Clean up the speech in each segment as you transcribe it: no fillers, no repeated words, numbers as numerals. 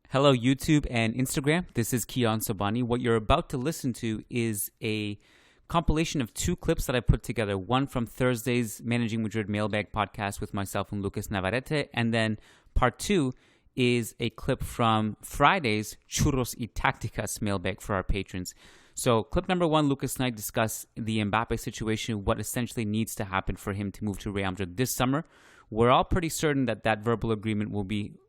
Hello, YouTube and Instagram. This is Kylian Sabani. What you're about to listen to is a compilation of two clips that I put together. One from Thursday's Managing Madrid Mailbag podcast with myself and Lucas Navarrete. And then part two is a clip from Friday's Churros y Tácticas mailbag for our patrons. So clip number one, Lucas and I discuss the Mbappe situation, what essentially needs to happen for him to move to Real Madrid this summer. We're all pretty certain that verbal agreement will be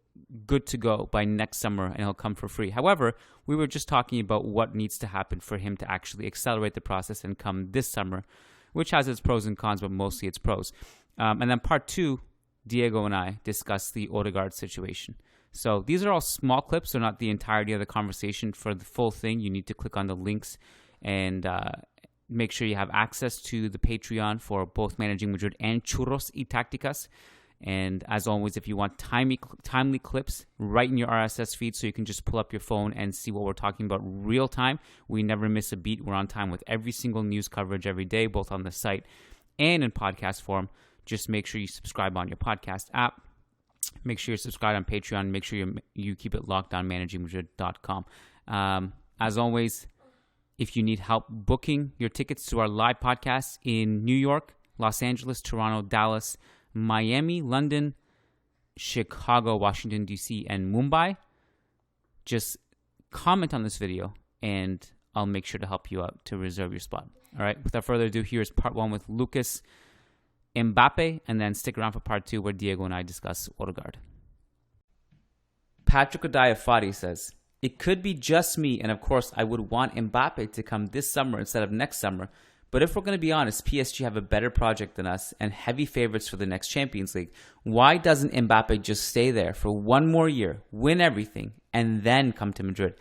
good to go by next summer and he'll come for free. However, we were just talking about what needs to happen for him to actually accelerate the process and come this summer, which has its pros and cons, but mostly its pros. And then part two, Diego and I discuss the Odegaard situation. So these are all small clips. They're not the entirety of the conversation. For the full thing, you need to click on the links and make sure you have access to the Patreon for both Managing Madrid and Churros y Tácticas. And as always, if you want timely clips right in your RSS feed so you can just pull up your phone and see what we're talking about real time, we never miss a beat. We're on time with every single news coverage every day, both on the site and in podcast form. Just make sure you subscribe on your podcast app. Make sure you're subscribed on Patreon. Make sure you keep it locked on managingmadrid.com. As always, if you need help booking your tickets to our live podcasts in New York, Los Angeles, Toronto, Dallas, Miami, London, Chicago, Washington, D.C., and Mumbai, just comment on this video and I'll make sure to help you out to reserve your spot. All right, without further ado, here's part one with Lucas, Mbappe, and then stick around for part two where Diego and I discuss Odegaard. Patrick Odayafati says, "It could be just me, and of course I would want Mbappe to come this summer instead of next summer. But if we're going to be honest, PSG have a better project than us and heavy favorites for the next Champions League. Why doesn't Mbappe just stay there for one more year, win everything, and then come to Madrid?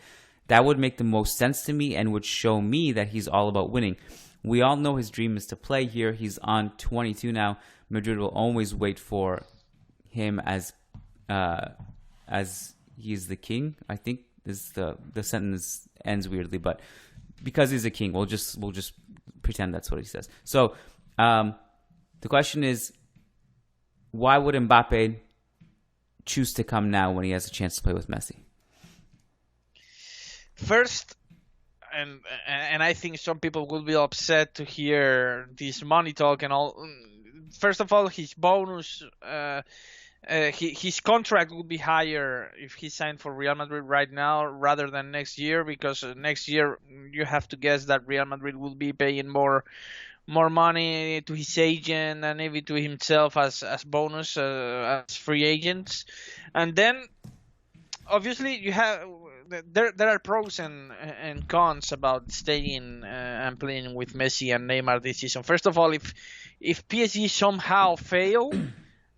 That would make the most sense to me and would show me that he's all about winning. We all know his dream is to play here. He's on 22 now. Madrid will always wait for him as he's the king. I think this the sentence ends weirdly, but because he's a king, we'll just pretend that's what he says. So the question is, why would Mbappe choose to come now when he has a chance to play with Messi? First, and I think some people will be upset to hear this money talk and all. First of all, his bonus, his contract would be higher if he signed for Real Madrid right now rather than next year, because next year you have to guess that Real Madrid will be paying more money to his agent and maybe to himself as bonus as free agents. And then obviously you have there are pros and cons about staying and playing with Messi and Neymar this season. First of all, if PSG somehow fail,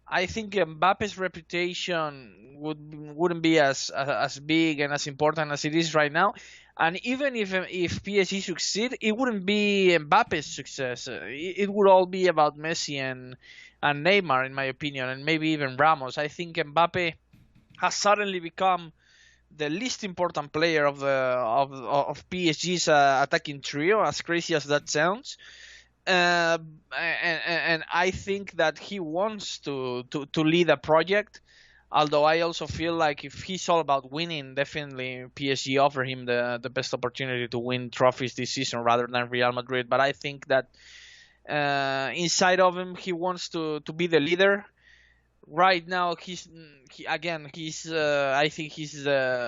I think Mbappe's reputation wouldn't be as big and as important as it is right now. And even if PSG succeed, it wouldn't be Mbappe's success. It would all be about Messi and Neymar, in my opinion, and maybe even Ramos. I think Mbappe has suddenly become the least important player of PSG's attacking trio, as crazy as that sounds. And I think that he wants to lead a project. Although I also feel like if he's all about winning, definitely PSG offer him the best opportunity to win trophies this season rather than Real Madrid. But I think that inside of him, he wants to be the leader. Right now, I think he's the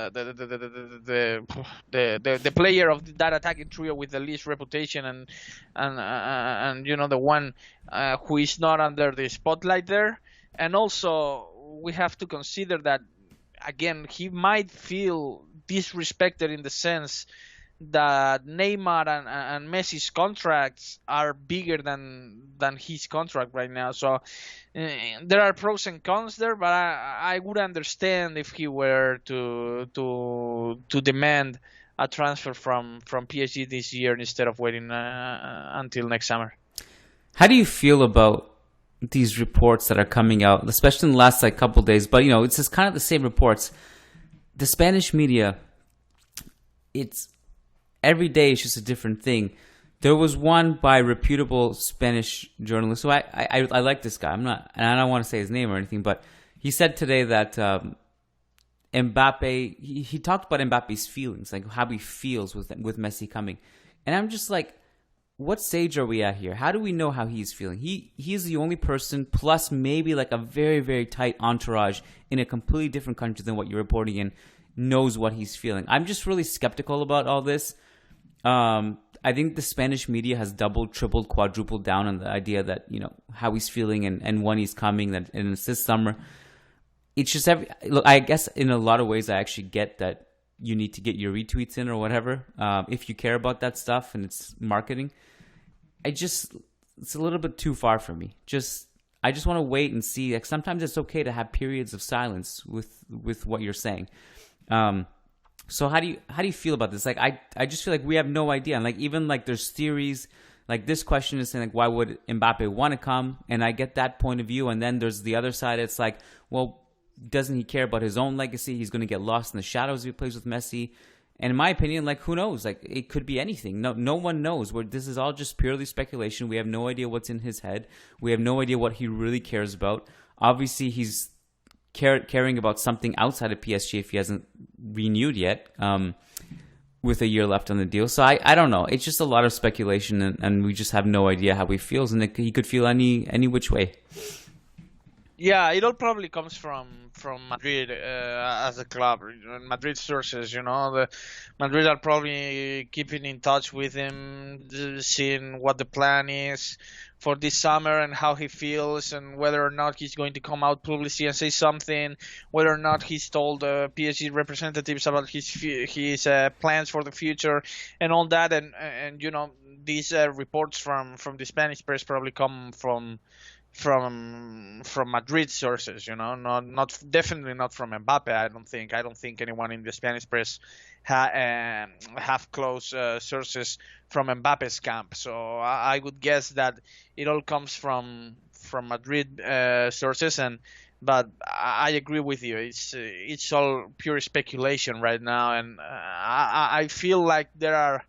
player of that attacking trio with the least reputation and you know, the one who is not under the spotlight there. And also we have to consider that again he might feel disrespected in the sense that Neymar and Messi's contracts are bigger than his contract right now. So there are pros and cons there, but I would understand if he were to demand a transfer from PSG this year instead of waiting until next summer. How do you feel about these reports that are coming out, especially in the last couple of days? But you know, it's just kind of the same reports. The Spanish media, it's every day is just a different thing. There was one by a reputable Spanish journalist. So I like this guy. I don't want to say his name or anything, but he said today that Mbappe, he talked about Mbappe's feelings, like how he feels with Messi coming. And I'm just like, what stage are we at here? How do we know how he's feeling? He's the only person, plus maybe like a very, very tight entourage in a completely different country than what you're reporting in, knows what he's feeling. I'm just really skeptical about all this. I think the Spanish media has doubled, tripled, quadrupled down on the idea that, how he's feeling and when he's coming, and it's this summer. It's just look, I guess in a lot of ways I actually get that you need to get your retweets in or whatever, if you care about that stuff and it's marketing. It's a little bit too far for me. I just want to wait and see. Like, sometimes it's okay to have periods of silence with what you're saying. So how do you feel about this? Like, I just feel like we have no idea. And like, even like there's theories, like this question is saying like, why would Mbappe want to come? And I get that point of view. And then there's the other side. It's like, well, doesn't he care about his own legacy? He's going to get lost in the shadows if he plays with Messi. And in my opinion, like, who knows? Like, it could be anything. No one knows. This is all just purely speculation. We have no idea what's in his head. We have no idea what he really cares about. Obviously, he's caring about something outside of PSG if he hasn't renewed yet, with a year left on the deal. So I don't know. It's just a lot of speculation, and we just have no idea how he feels. And he could feel any which way. Yeah, it all probably comes from Madrid as a club, Madrid sources. Madrid are probably keeping in touch with him, seeing what the plan is for this summer and how he feels, and whether or not he's going to come out publicly and say something, whether or not he's told PSG representatives about his plans for the future and all that. And these reports from the Spanish press probably come from Madrid sources, not definitely not from Mbappe. I don't think anyone in the Spanish press have close sources from Mbappe's camp. So I would guess that it all comes from Madrid sources. But I agree with you. It's all pure speculation right now, and I feel like there are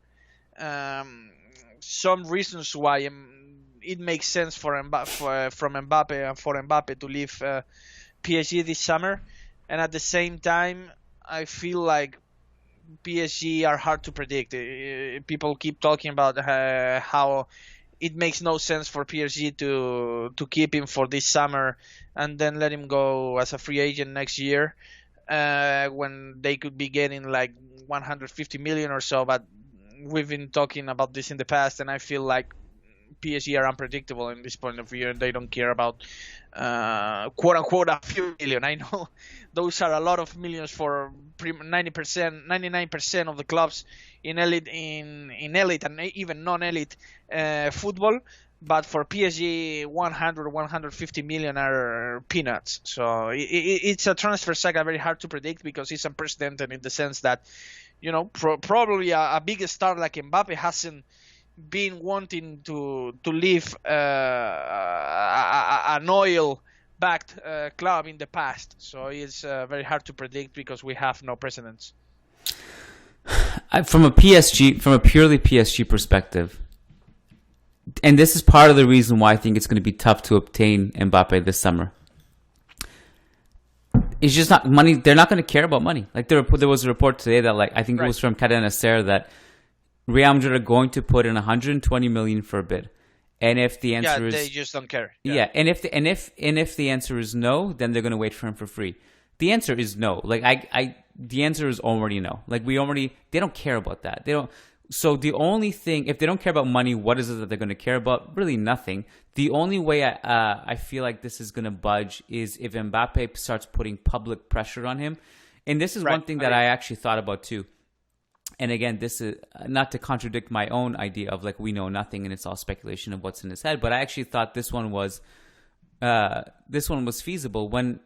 some reasons why it makes sense from Mbappe and for Mbappe to leave PSG this summer. And at the same time, I feel like PSG are hard to predict. People keep talking about how it makes no sense for PSG to keep him for this summer and then let him go as a free agent next year, when they could be getting like 150 million or so. But we've been talking about this in the past, and I feel like PSG are unpredictable in this point of view, and they don't care about quote unquote a few million. I know those are a lot of millions for 99% of the clubs in elite and even non-elite football, but for PSG 150 million are peanuts. So it's a transfer saga very hard to predict, because it's unprecedented in the sense that probably a big star like Mbappe hasn't been wanting to leave an oil-backed club in the past. So it's very hard to predict because we have no precedents. From a purely PSG perspective, and this is part of the reason why I think it's going to be tough to obtain Mbappe this summer. It's just not money. They're not going to care about money. Like there was a report today that, like, I think it was from Cadena Ser, that Real Madrid are going to put in 120 million for a bid, and if the answer is they just don't care. And if the answer is no, then they're going to wait for him for free. The answer is no. Like the answer is already no. Like they don't care about that. They don't. So the only thing, if they don't care about money, what is it that they're going to care about? Really nothing. The only way I feel like this is going to budge is if Mbappe starts putting public pressure on him, and this is one thing that I actually thought about too. And again, this is not to contradict my own idea of like we know nothing and it's all speculation of what's in his head. But I actually thought this one was feasible when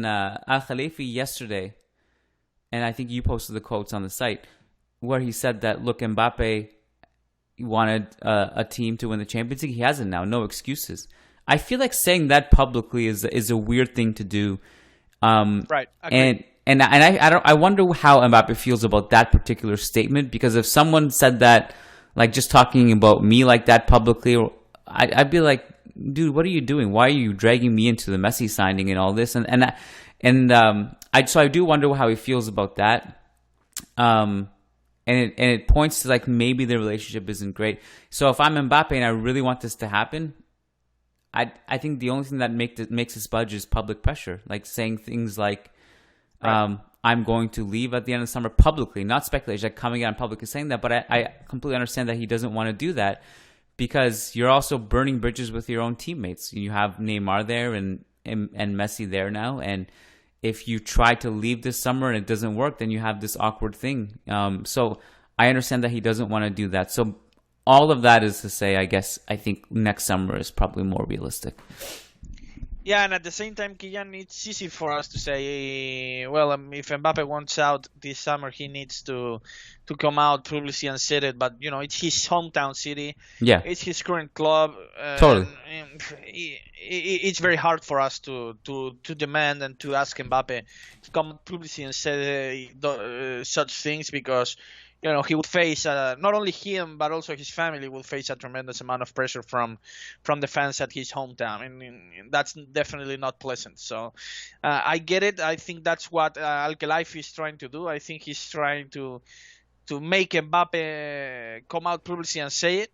Al Khalifi yesterday, and I think you posted the quotes on the site where he said that, look, Mbappe wanted a team to win the Champions League. He hasn't now. No excuses. I feel like saying that publicly is a weird thing to do. Right. Agreed. And I wonder how Mbappe feels about that particular statement, because if someone said that, like just talking about me like that publicly, I'd be like, dude, what are you doing? Why are you dragging me into the Messi signing and all this? And I do wonder how he feels about that. And it points to like maybe the relationship isn't great. So if I'm Mbappe and I really want this to happen, I think the only thing that makes us budge is public pressure, like saying things like, Right. I'm going to leave at the end of the summer publicly, not speculation, like coming out in public and saying that. But I completely understand that he doesn't want to do that because you're also burning bridges with your own teammates. You have Neymar there and Messi there now, and if you try to leave this summer and it doesn't work, then you have this awkward thing. So I understand that he doesn't want to do that. So all of that is to say, I think next summer is probably more realistic. Yeah, and at the same time, Kylian, it's easy for us to say, well, if Mbappe wants out this summer, he needs to come out publicly and say it. But it's his hometown city, Yeah, it's his current club. totally. It's very hard for us to demand and to ask Mbappe to come out publicly and say such things because he would face not only him but also his family will face a tremendous amount of pressure from the fans at his hometown, and that's definitely not pleasant. So I get it. I think that's what Al Khelaifi is trying to do. I think he's trying to make Mbappe come out publicly and say it.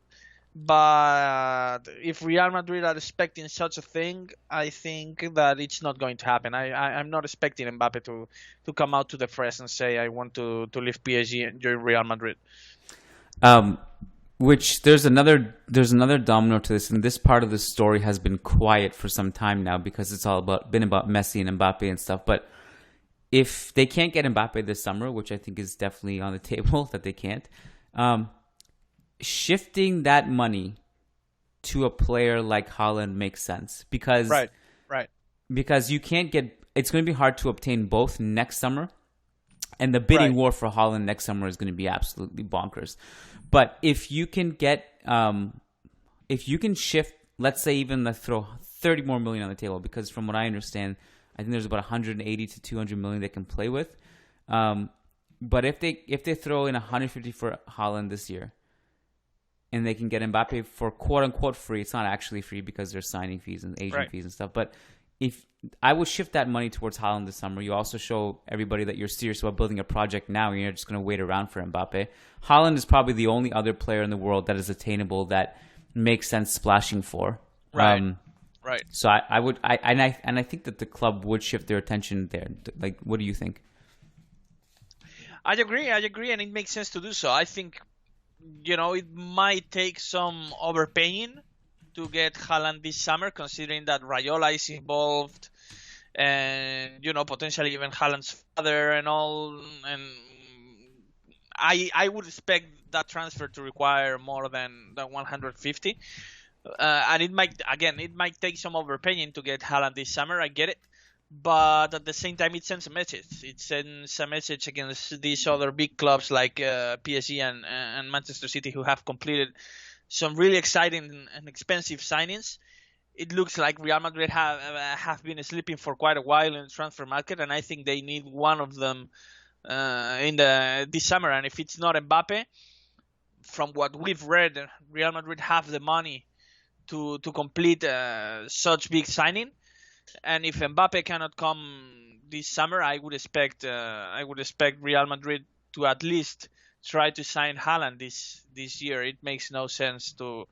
But if Real Madrid are expecting such a thing, I think that it's not going to happen. I'm not expecting Mbappe to come out to the press and say, I want to leave PSG and join Real Madrid. Which there's another domino to this, and this part of the story has been quiet for some time now because it's all been about Messi and Mbappe and stuff. But if they can't get Mbappe this summer, which I think is definitely on the table that they can't, shifting that money to a player like Haaland makes sense because Right. because you can't get, it's going to be hard to obtain both next summer, and the bidding Right. war for Haaland next summer is going to be absolutely bonkers. But if you can get if you can shift, let's say even let's throw 30 more million on the table, because from what I understand, I think there's about 180 to 200 million they can play with. But if they throw in 150 for Haaland this year, and they can get Mbappe for quote unquote free. It's not actually free because there's signing fees and agent Right. fees and stuff. But if I would shift that money towards Haaland this summer, you also show everybody that you're serious about building a project now, and you're just going to wait around for Mbappe. Haaland is probably the only other player in the world that is attainable that makes sense splashing for. Right. Right. So I think that the club would shift their attention there. Like, what do you think? I agree, and it makes sense to do so. I think, it might take some overpaying to get Haaland this summer, considering that Raiola is involved, and potentially even Haaland's father and all. And I would expect that transfer to require more than 150. And it might take some overpaying to get Haaland this summer. I get it. But at the same time, it sends a message. It sends a message against these other big clubs like PSG and Manchester City, who have completed some really exciting and expensive signings. It looks like Real Madrid have been sleeping for quite a while in the transfer market, and I think they need one of them in this summer. And if it's not Mbappe, from what we've read, Real Madrid have the money to complete such big signing. And if Mbappe cannot come this summer, I would expect Real Madrid to at least try to sign Haaland this year. It makes no sense to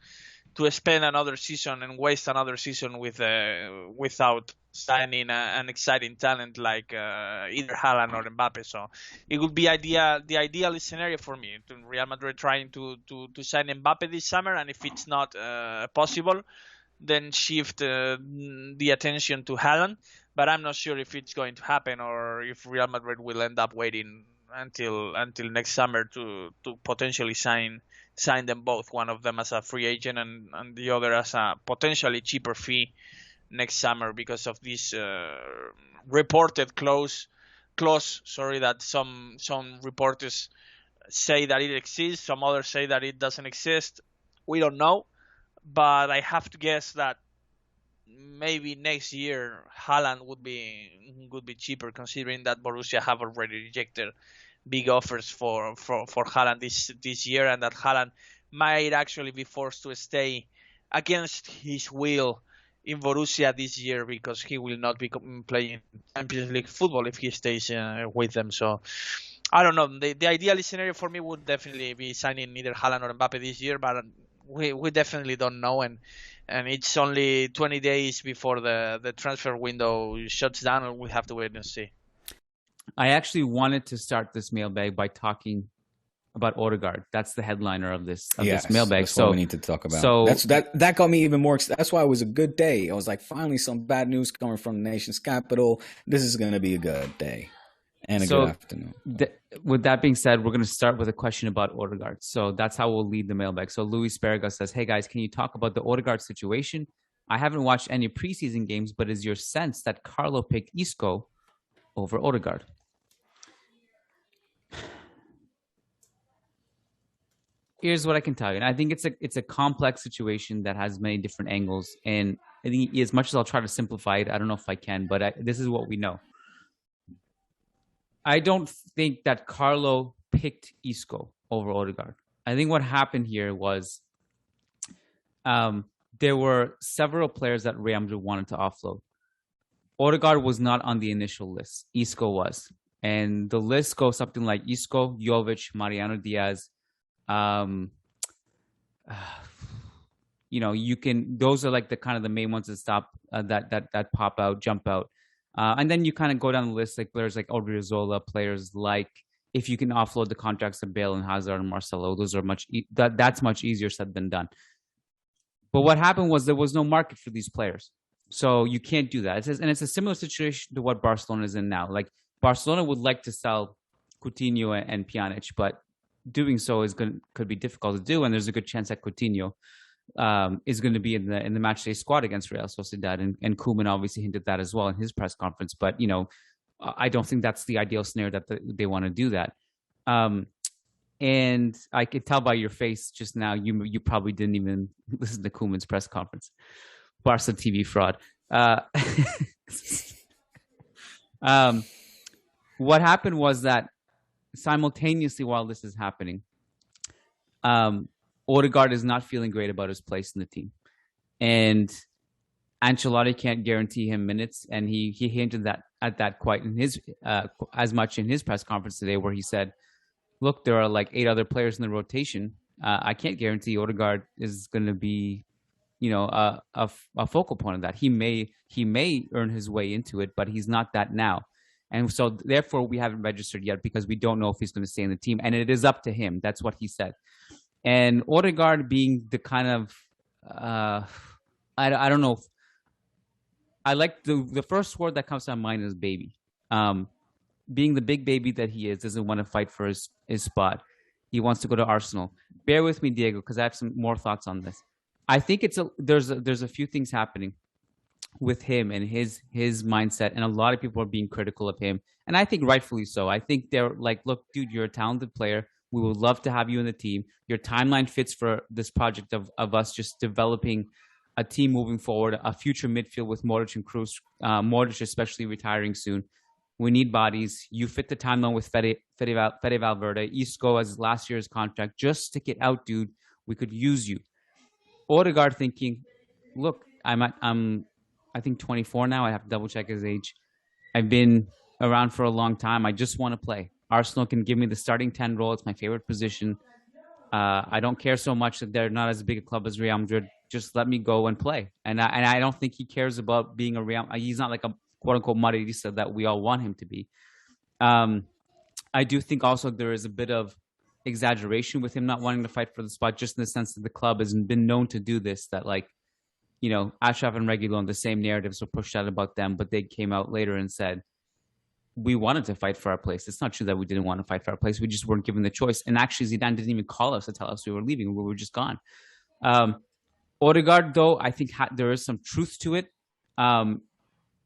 spend another season and waste another season without signing an exciting talent like either Haaland or Mbappe. So it would be the ideal scenario for me, to Real Madrid trying to sign Mbappe this summer, and if it's not possible, then shift the attention to Haaland. But I'm not sure if it's going to happen, or if Real Madrid will end up waiting until next summer to potentially sign them both, one of them as a free agent and the other as a potentially cheaper fee next summer, because of this reported clause that some reporters say that it exists, some others say that it doesn't exist. We don't know. But I have to guess that maybe next year Haaland would be cheaper, considering that Borussia have already rejected big offers for Haaland this year, and that Haaland might actually be forced to stay against his will in Borussia this year because he will not be playing Champions League football if he stays with them. So I don't know. The ideal scenario for me would definitely be signing either Haaland or Mbappe this year, but we definitely don't know, and it's only 20 days before the transfer window shuts down, and we have to wait and see. I actually wanted to start this mailbag by talking about Odegaard. That's the headliner of this mailbag. That's what we need to talk about. So that got me even more. That's why it was a good day. I was like, finally, some bad news coming from the nation's capital. This is going to be a good day and a good afternoon. With that being said, we're going to start with a question about Odegaard. So that's how we'll lead the mailbag. So Luis Sparaga says, "Hey guys, can you talk about the Odegaard situation? I haven't watched any preseason games, but is your sense that Carlo picked Isco over Odegaard?" Here's what I can tell you. And I think it's a complex situation that has many different angles. And I think as much as I'll try to simplify it, I don't know if I can, but this is what we know. I don't think that Carlo picked Isco over Odegaard. I think what happened here was there were several players that Real Madrid wanted to offload. Odegaard was not on the initial list. Isco was. And the list goes something like Isco, Jovic, Mariano Diaz. Those are like the kind of the main ones that stop that pop out, jump out. And then you kind of go down the list, like players like Odriozola, players like, if you can offload the contracts of Bale and Hazard and Marcelo, those are that's much easier said than done. But what happened was there was no market for these players. So you can't do that. It's a similar situation to what Barcelona is in now. Like Barcelona would like to sell Coutinho and Pjanic, but doing so could be difficult to do, and there's a good chance that Coutinho is going to be in the matchday squad against Real Sociedad, and Koeman obviously hinted that as well in his press conference. But I don't think that's the ideal scenario that they want to do that. And I could tell by your face just now, you probably didn't even listen to Koeman's press conference. Barca TV fraud. What happened was that simultaneously while this is happening, Odegaard is not feeling great about his place in the team. And Ancelotti can't guarantee him minutes. And he hinted at that quite in his as much in his press conference today, where he said, look, there are like 8 other players in the rotation. I can't guarantee Odegaard is going to be, a focal point of that. He may earn his way into it, but he's not that now. And so therefore we haven't registered yet because we don't know if he's going to stay in the team, and it is up to him. That's what he said. And Odegaard being the kind of, I don't know. I like the first word that comes to my mind is baby. Being the big baby that he is, doesn't want to fight for his spot. He wants to go to Arsenal. Bear with me, Diego, because I have some more thoughts on this. I think there's a few things happening with him and his mindset, and a lot of people are being critical of him, and I think rightfully so. I think they're like, look, dude, you're a talented player. We would love to have you in the team. Your timeline fits for this project of us just developing a team moving forward, a future midfield with Modric and Kroos, Modric especially retiring soon. We need bodies. You fit the timeline with Fede Valverde. Isco as last year's contract. Just stick it out, dude. We could use you. Odegaard thinking, look, I think 24 now. I have to double check his age. I've been around for a long time. I just want to play. Arsenal can give me the starting 10 role. It's my favorite position. I don't care so much that they're not as big a club as Real Madrid. Just let me go and play. And I don't think he cares about being a Real. He's not like a quote unquote Madridista that we all want him to be. I do think also there is a bit of exaggeration with him not wanting to fight for the spot, just in the sense that the club has been known to do this, that like, Ashraf and Reguilon, the same narratives were pushed out about them, but they came out later and said, we wanted to fight for our place. It's not true that we didn't want to fight for our place. We just weren't given the choice. And actually, Zidane didn't even call us to tell us we were leaving. We were just gone. Odegaard, though, I think there is some truth to it. And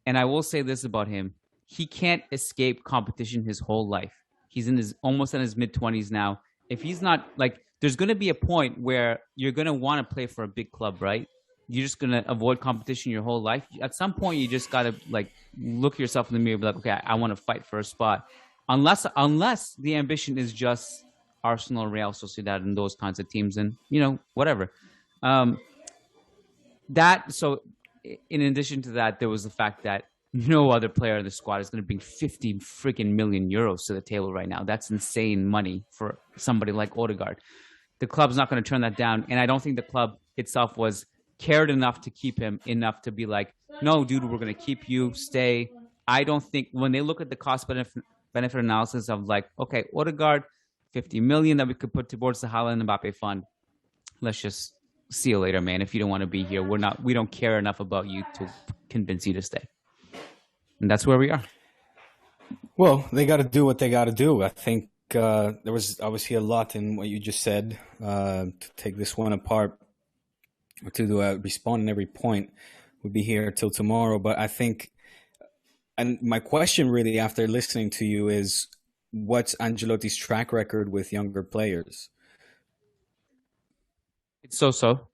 I will say this about him. He can't escape competition his whole life. He's almost in his mid-20s now. If he's not, like, there's going to be a point where you're going to want to play for a big club, right? You're just going to avoid competition your whole life. At some point, you just got to like look yourself in the mirror and be like, okay, I want to fight for a spot. Unless the ambition is just Arsenal, Real Sociedad, and those kinds of teams, and, whatever. So in addition to that, there was the fact that no other player in the squad is going to bring 50 freaking million euros to the table right now. That's insane money for somebody like Odegaard. The club's not going to turn that down, and I don't think the club itself was cared enough to keep him enough to be like, no, dude, we're going to keep you, stay. I don't think when they look at the cost benefit analysis of like, okay, Odegaard, 50 million that we could put towards the Haaland and Mbappe fund. Let's just see you later, man. If you don't want to be here, we don't care enough about you to convince you to stay. And that's where we are. Well, they got to do what they got to do. I think there was obviously a lot in what you just said to take this one apart or to respond in every point. We'll be here till tomorrow. But I think, and my question really after listening to you is, what's Ancelotti's track record with younger players? It's so-so.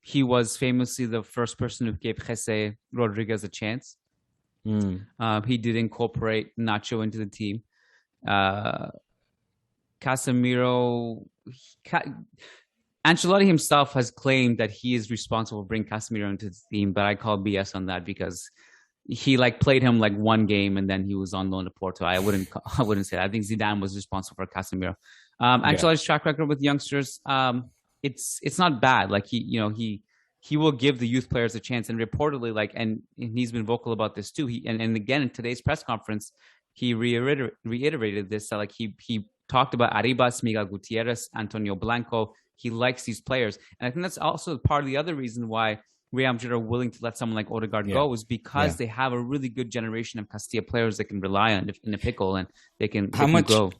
He was famously the first person who gave Jesse Rodriguez a chance. He did incorporate Nacho into the team. Casemiro, Ancelotti himself has claimed that he is responsible for bringing Casemiro into the team, but I call BS on that because he played him one game and then he was on loan to Porto. I wouldn't say that. I think Zidane was responsible for Casemiro. Ancelotti's track record with youngsters, it's not bad. He will give the youth players a chance, and reportedly, and he's been vocal about this too. And again in today's press conference, he reiterated this. That he talked about Arribas, Miguel Gutierrez, Antonio Blanco. He likes these players, and I think that's also part of the other reason why Real Madrid are willing to let someone like Odegaard go, is because they have a really good generation of Castilla players that can rely on in a pickle, and they can grow.